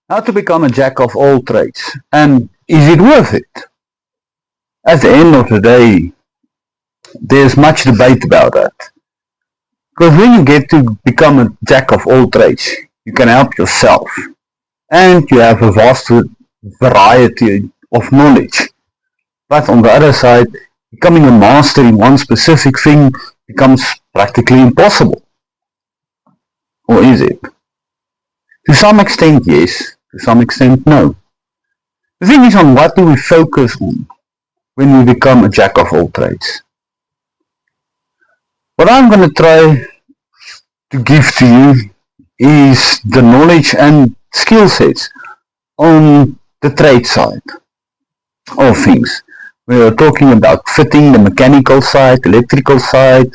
How to become a jack of all trades. And is it worth it? At the end of the day, there's much debate about that. Because when you get to become a jack of all trades, you can help yourself. And you have a vast variety of knowledge. But on the other side, becoming a master in one specific thing becomes practically impossible. Or is it? To some extent, yes. To some extent, no. The thing is, on what do we focus on when we become a jack of all trades? What I'm going to try to give to you is the knowledge and skill sets on the trade side of things. We are talking about fitting, the mechanical side, electrical side,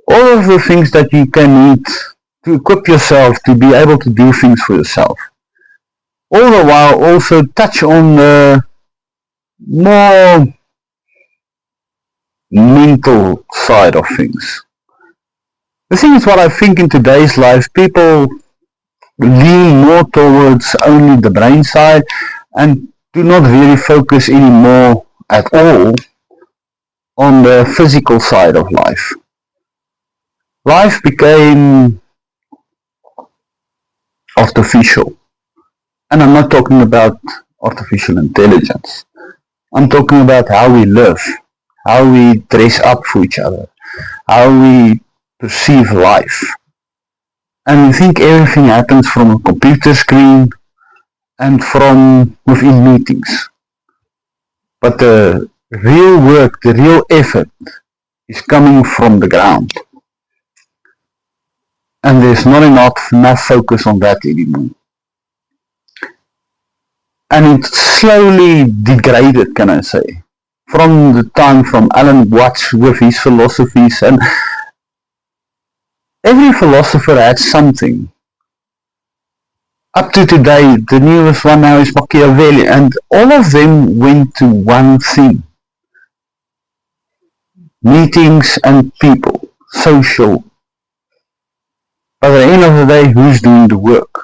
all of the things that you can need to equip yourself to be able to do things for yourself. All the while also touch on the more mental side of things. The thing is, what I think in today's life, people lean more towards only the brain side and do not really focus anymore at all on the physical side of life. Life became artificial. And I'm not talking about artificial intelligence. I'm talking about how we live, how we dress up for each other, how we perceive life. And we think everything happens from a computer screen and from within meetings. But the real work, the real effort is coming from the ground. And there's not enough focus on that anymore. And it slowly degraded, can I say, from the time from Alan Watts with his philosophies, and every philosopher had something. Up to today, the newest one now is Machiavelli, and all of them went to one thing: meetings and people, social. But at the end of the day, who's doing the work?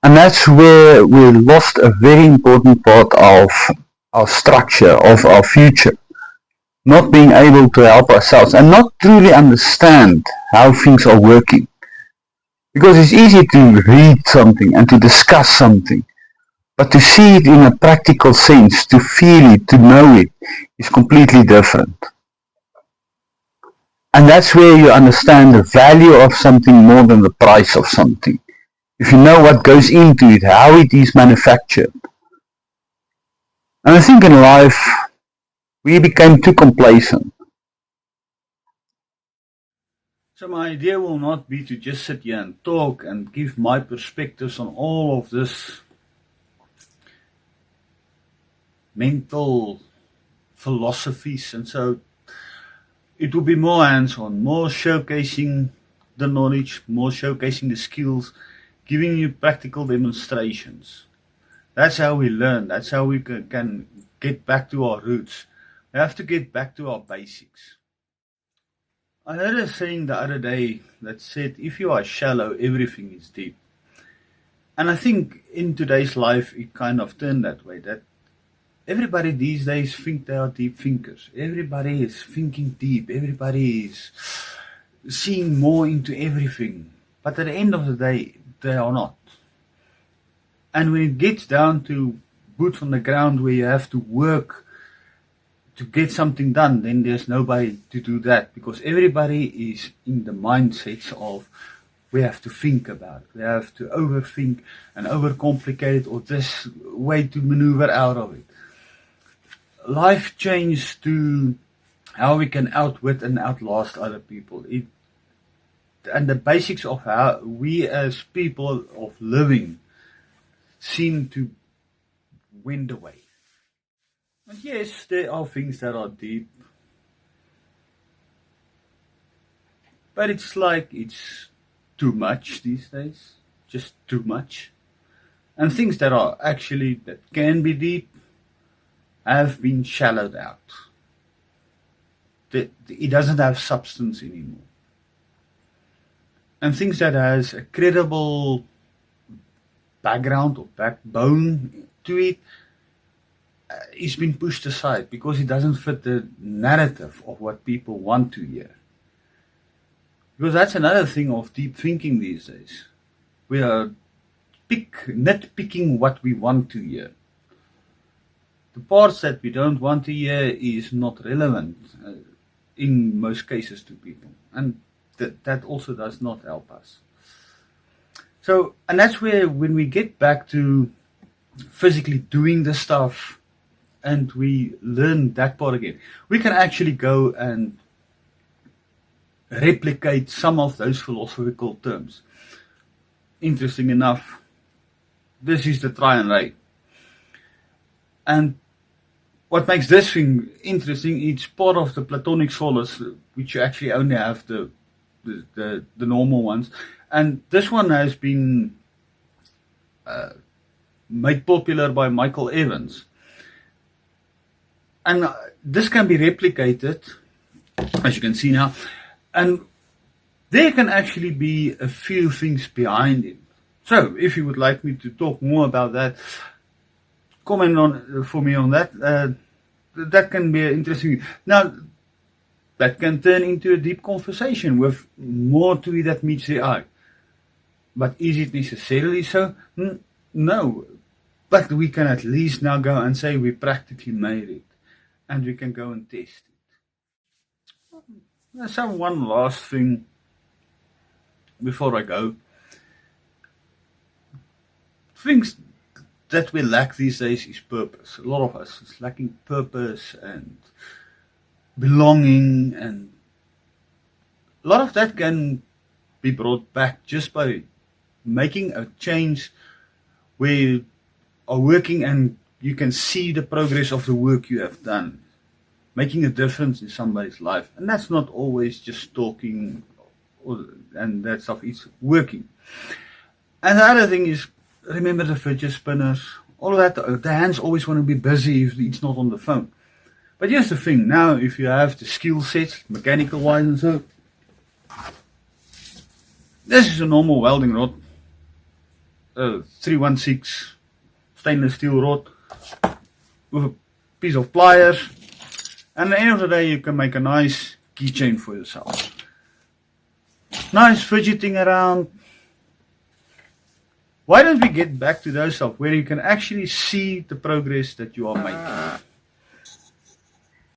And that's where we lost a very important part of our structure, of our future. Not being able to help ourselves and not truly understand how things are working. Because it's easy to read something and to discuss something, but to see it in a practical sense, to feel it, to know it, is completely different. And that's where you understand the value of something more than the price of something. If you know what goes into it, how it is manufactured. And I think in life, we became too complacent. So my idea will not be to just sit here and talk and give my perspectives on all of this mental philosophies, and so it will be more hands-on, more showcasing the knowledge, more showcasing the skills, giving you practical demonstrations. That's how we learn. That's how we can get back to our roots. We have to get back to our basics. I heard a saying the other day that said, if you are shallow, everything is deep. And I think in today's life, it kind of turned that way, that everybody these days think they are deep thinkers. Everybody is thinking deep. Everybody is seeing more into everything. But at the end of the day, they are not. And when it gets down to boots on the ground where you have to work to get something done, then there's nobody to do that, because everybody is in the mindsets of we have to think about it. We have to overthink and overcomplicate it, or this way to maneuver out of it. Life changed to how we can outwit and outlast other people. And the basics of how we as people of living seem to wind away. And yes, there are things that are deep, but it's like it's too much these days, just too much. And things that are actually, that can be deep, have been shallowed out. It doesn't have substance anymore. and things that has a credible background or backbone to it is been pushed aside because it doesn't fit the narrative of what people want to hear. Because that's another thing of deep thinking these days. We are nitpicking what we want to hear. The parts that we don't want to hear is not relevant in most cases to people. And that also does not help us. So, and that's where when we get back to physically doing the stuff and we learn that part again, we can actually go and replicate some of those philosophical terms. Interesting enough, this is the try and rate. And what makes this thing interesting, it's part of the Platonic solace, which you actually only have the normal ones. And this one has been made popular by Michael Evans. And this can be replicated, as you can see now. And there can actually be a few things behind it. So, if you would like me to talk more about that, comment on for me on that. That can be interesting. Now, that can turn into a deep conversation with more to it that meets the eye. But is it necessarily so? No. But we can at least now go and say we practically made it. And we can go and test it. There's one last thing before I go. Things that we lack these days is purpose. A lot of us is lacking purpose and belonging, and a lot of that can be brought back just by making a change where you are working and you can see the progress of the work you have done, making a difference in somebody's life. And that's not always just talking and that stuff, it's working. And the other thing is, remember the fidget spinners, all of that. The hands always want to be busy if it's not on the phone. But here's the thing, now if you have the skill sets, mechanical wise and so, this is a normal welding rod, 316 stainless steel rod with a piece of pliers, and at the end of the day you can make a nice keychain for yourself. Nice fidgeting around. Why don't we get back to those stuff where you can actually see the progress that you are making?